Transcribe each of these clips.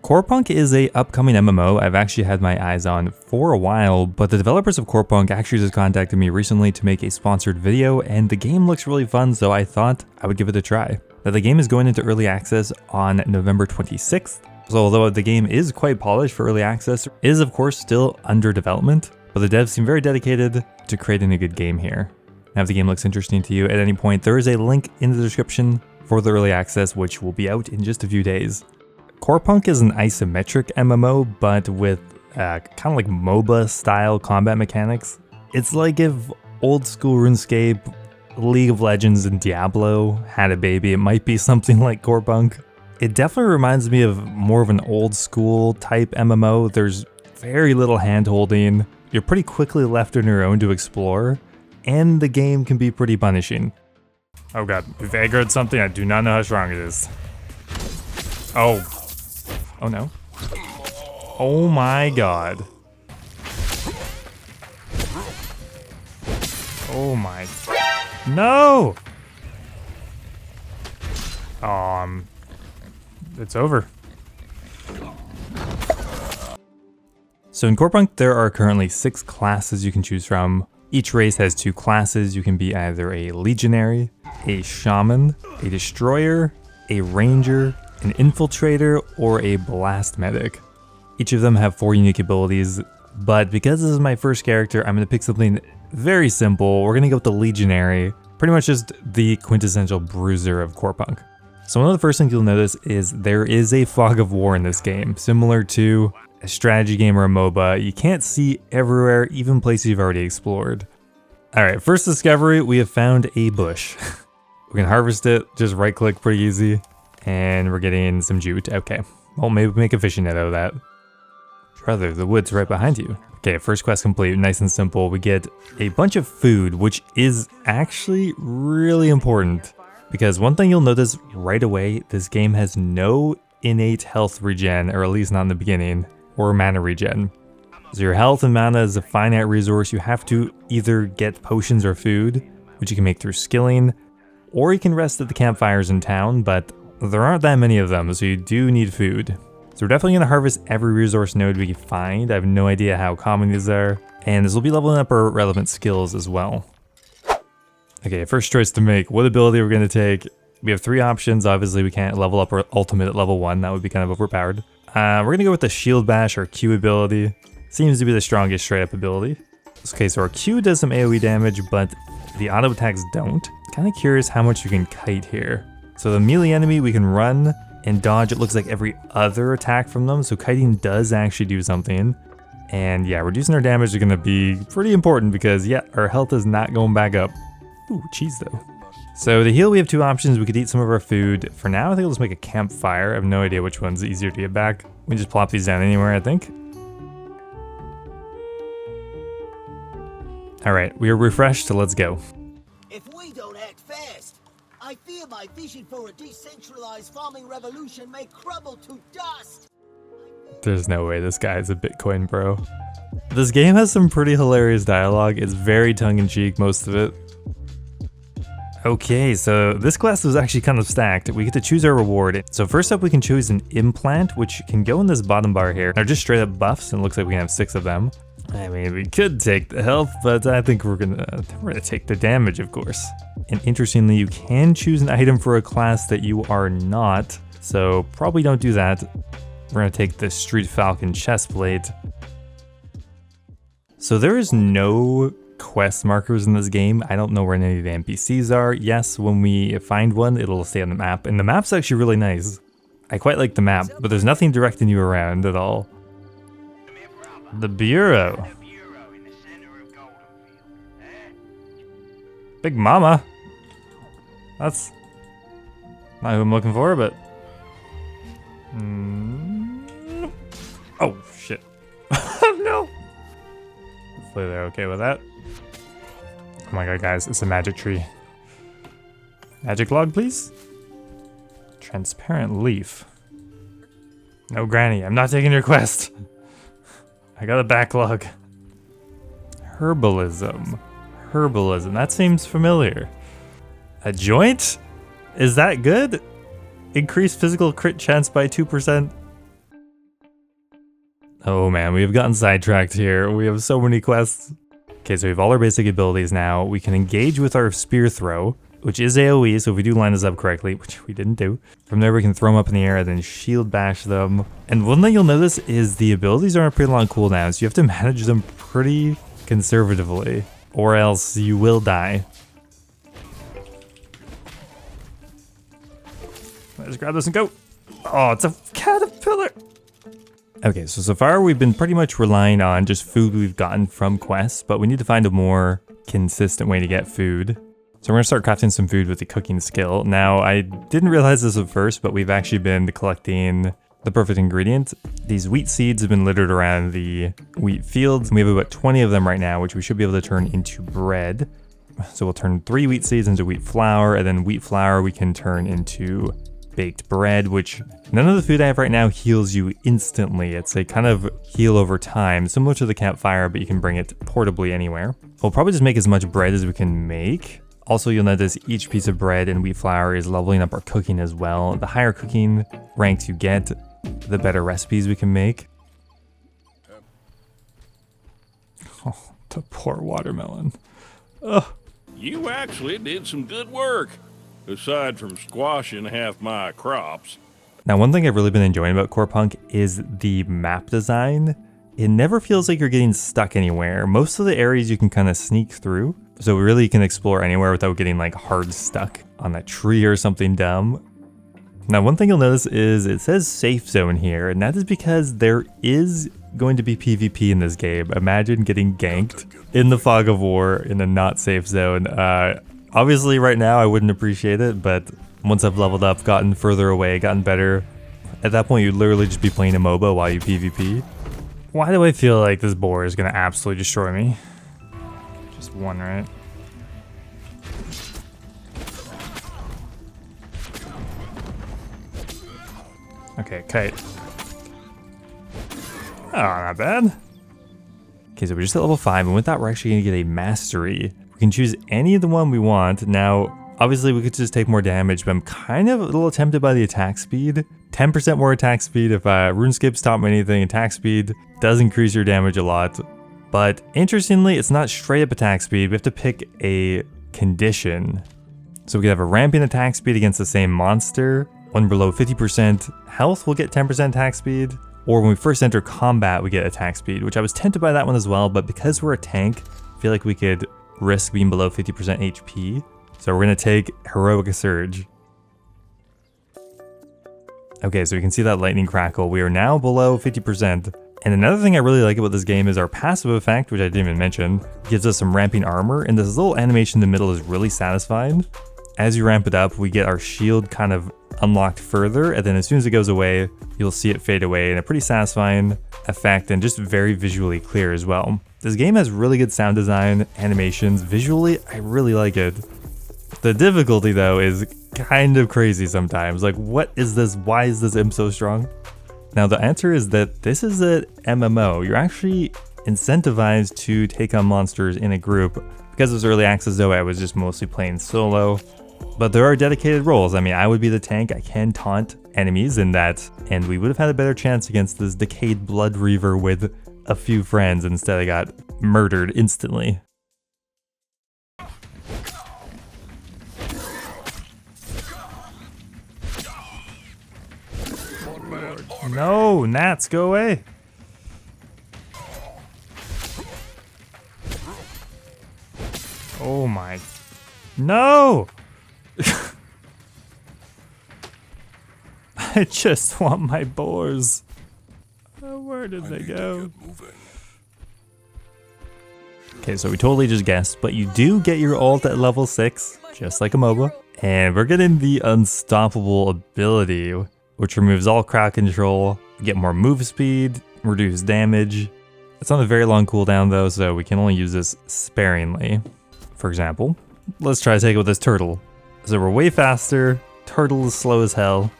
Corepunk is a upcoming MMO I've actually had my eyes on for a while, but the developers of Corepunk actually just contacted me recently to make a sponsored video, and the game looks really fun, so I thought I would give it a try. Now, the game is going into early access on November 26th, so although the game is quite polished for early access, it is of course still under development, but the devs seem very dedicated to creating a good game here. Now if the game looks interesting to you at any point, there is a link in the description for the early access, which will be out in just a few days. Corepunk is an isometric MMO, but with kind of like MOBA style combat mechanics. It's like if old school RuneScape, League of Legends, and Diablo had a baby. It might be something like Corepunk. It definitely reminds me of more of an old school type MMO. There's very little hand holding. You're pretty quickly left on your own to explore, and the game can be pretty punishing. Oh god, we've aggroed something. I do not know how strong it is. Oh. Oh no. Oh my god. Oh my. No! It's over. So in Corepunk, there are currently 6 classes you can choose from. Each race has 2 classes. You can be either a legionary, a shaman, a destroyer, a ranger, an infiltrator, or a blast medic. Each of them have 4 unique abilities, but because this is my first character, I'm going to pick something very simple. We're going to go with the legionary, pretty much just the quintessential bruiser of Corepunk. So one of the first things you'll notice is there is a fog of war in this game, similar to a strategy game or a MOBA. You can't see everywhere, even places you've already explored. Alright, first discovery, we have found a bush. We can harvest it, just right click, pretty easy. And we're getting some jute. Okay, well maybe we make a fishing net out of that. Brother, the wood's right behind you. Okay, first quest complete, nice and simple. We get a bunch of food, which is actually really important. Because one thing you'll notice right away, this game has no innate health regen, or at least not in the beginning, or mana regen. So your health and mana is a finite resource. You have to either get potions or food, which you can make through skilling, or you can rest at the campfires in town, but there aren't that many of them, so you do need food. So we're definitely going to harvest every resource node we can find. I have no idea how common these are, and this will be leveling up our relevant skills as well. Okay, first choice to make. What ability we're going to take? We have 3 options. Obviously, we can't level up our ultimate at level 1. That would be kind of overpowered. We're going to go with the Shield Bash, our Q ability. Seems to be the strongest straight up ability. Okay, so our Q does some AoE damage, but the auto attacks don't. Kind of curious how much you can kite here. So the melee enemy, we can run and dodge, it looks like every other attack from them, so kiting does actually do something. And yeah, reducing our damage is going to be pretty important because yeah, our health is not going back up. Ooh, cheese though. So to heal, we have 2 options. We could eat some of our food. For now, I think I'll just make a campfire. I have no idea which one's easier to get back. We can just plop these down anywhere, I think. Alright, we are refreshed, so let's go. If we don't act fast, I fear my vision for a decentralized farming revolution may crumble to dust. There's no way this guy is a Bitcoin bro. This game has some pretty hilarious dialogue. It's very tongue-in-cheek, most of it. Okay, so this class was actually kind of stacked. We get to choose our reward. So first up, we can choose an implant, which can go in this bottom bar here. They're just straight up buffs, and it looks like we can have 6 of them. I mean, we could take the health, but I think we're gonna take the damage, of course. And interestingly, you can choose an item for a class that you are not, so probably don't do that. We're gonna take the Street Falcon chestplate. So there is no quest markers in this game. I don't know where any of the NPCs are. Yes, when we find one, it'll stay on the map, and the map's actually really nice. I quite like the map, but there's nothing directing you around at all. The Bureau. Big Mama. That's not who I'm looking for, but... Oh, shit. No! Hopefully they're okay with that. Oh my god, guys, it's a magic tree. Magic log, please? Transparent leaf. No, Granny, I'm not taking your quest. I got a backlog. Herbalism. Herbalism, that seems familiar. A joint? Is that good? Increase physical crit chance by 2%. Oh man, we have gotten sidetracked here. We have so many quests. Okay, so we have all our basic abilities now. We can engage with our spear throw, which is AoE, so if we do line this up correctly, which we didn't do, from there we can throw them up in the air and then shield bash them. And one thing you'll notice is the abilities are on a pretty long cooldown, so you have to manage them pretty conservatively, or else you will die. Let's grab this and go. Oh, it's a caterpillar. Okay, so far we've been pretty much relying on just food we've gotten from quests, but we need to find a more consistent way to get food. So we're gonna start crafting some food with the cooking skill. Now, I didn't realize this at first, but we've actually been collecting the perfect ingredient. These wheat seeds have been littered around the wheat fields. We have about 20 of them right now, which we should be able to turn into bread. So we'll turn 3 wheat seeds into wheat flour, and then wheat flour we can turn into baked bread, which none of the food I have right now heals you instantly. It's a kind of heal over time, similar to the campfire, but you can bring it portably anywhere. We'll probably just make as much bread as we can make. Also, you'll notice each piece of bread and wheat flour is leveling up our cooking as well. The higher cooking ranks you get, the better recipes we can make. Oh, the poor watermelon. Ugh. You actually did some good work, aside from squashing half my crops. Now, one thing I've really been enjoying about Corepunk is the map design. It never feels like you're getting stuck anywhere. Most of the areas you can kind of sneak through, so we really can explore anywhere without getting like hard stuck on a tree or something dumb. Now, one thing you'll notice is it says safe zone here, and that is because there is going to be PvP in this game. Imagine getting ganked in the fog of war in a not safe zone. Obviously right now I wouldn't appreciate it, but once I've leveled up, gotten further away, gotten better, at that point you'd literally just be playing a MOBA while you PvP. Why do I feel like this boar is gonna absolutely destroy me? Just one, right? Okay, kite. Oh, not bad. Okay, so we're just at level 5, and with that we're actually gonna get a mastery. We can choose any of the one we want. Now, obviously we could just take more damage, but I'm kind of a little tempted by the attack speed. 10% more attack speed. If Runescape's taught me anything, attack speed does increase your damage a lot. But interestingly, it's not straight up attack speed. We have to pick a condition. So we could have a ramping attack speed against the same monster. When below 50% health, we'll get 10% attack speed. Or when we first enter combat, we get attack speed, which I was tempted by that one as well, but because we're a tank, I feel like we could risk being below 50% HP. So we're gonna take Heroic Surge. Okay, so we can see that lightning crackle. We are now below 50%. And another thing I really like about this game is our passive effect, which I didn't even mention, gives us some ramping armor, and this little animation in the middle is really satisfying. As you ramp it up, we get our shield kind of unlocked further, and then as soon as it goes away, you'll see it fade away in a pretty satisfying effect and just very visually clear as well. This game has really good sound design, animations. Visually, I really like it. The difficulty though is kind of crazy sometimes. Like, what is this? Why is this imp so strong? Now the answer is that this is an MMO. You're actually incentivized to take on monsters in a group. Because it was early access though, I was just mostly playing solo. But there are dedicated roles. I mean, I would be the tank. I can taunt enemies in that, and we would have had a better chance against this decayed blood reaver with a few friends. Instead, I got murdered instantly. No, gnats, go away. Oh my, no. I just want my boars. Oh, where did they go? Okay, so we totally just guessed, but you do get your ult at level 6, just like a MOBA. And we're getting the Unstoppable ability, which removes all crowd control, get more move speed, reduce damage. It's on a very long cooldown though, so we can only use this sparingly. For example, let's try to take it with this turtle. So we're way faster, turtle is slow as hell.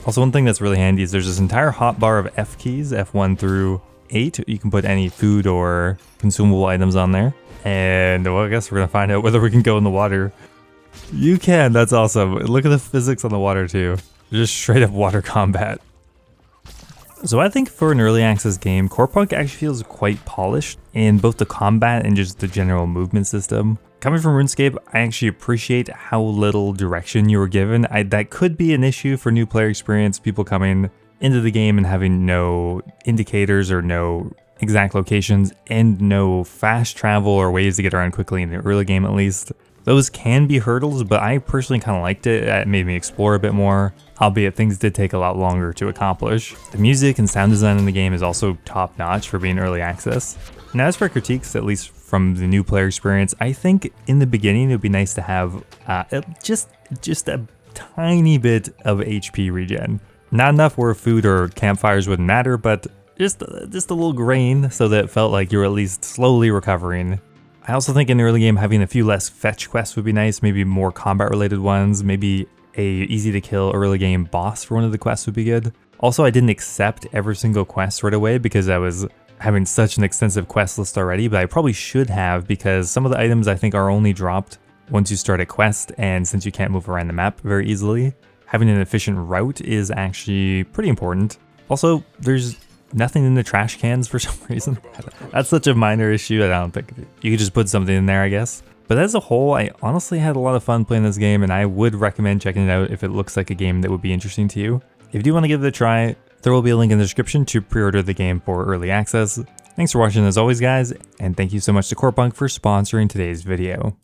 Also, one thing that's really handy is there's this entire hotbar of F keys, F1 through 8. You can put any food or consumable items on there. And well, I guess we're gonna find out whether we can go in the water. You can, that's awesome. Look at the physics on the water too. Just straight up water combat. So I think for an early access game, Corepunk actually feels quite polished in both the combat and just the general movement system. Coming from RuneScape, I actually appreciate how little direction you were given. That could be an issue for new player experience, people coming into the game and having no indicators or no exact locations and no fast travel or ways to get around quickly in the early game at least. Those can be hurdles, but I personally kind of liked it. It made me explore a bit more, albeit things did take a lot longer to accomplish. The music and sound design in the game is also top notch for being early access. Now as for critiques, at least from the new player experience, I think in the beginning it would be nice to have just a tiny bit of HP regen. Not enough where food or campfires wouldn't matter, but just a little grain so that it felt like you were at least slowly recovering. I also think in the early game having a few less fetch quests would be nice, maybe more combat related ones, maybe a easy to kill early game boss for one of the quests would be good. Also, I didn't accept every single quest right away because I was having such an extensive quest list already, but I probably should have because some of the items I think are only dropped once you start a quest, and since you can't move around the map very easily, having an efficient route is actually pretty important. Also, there's nothing in the trash cans for some reason. That's such a minor issue. I don't think you could just put something in there, I guess. But as a whole, I honestly had a lot of fun playing this game, and I would recommend checking it out if it looks like a game that would be interesting to you. If you do want to give it a try, there will be a link in the description to pre-order the game for early access. Thanks for watching as always, guys, and thank you so much to Corepunk for sponsoring today's video.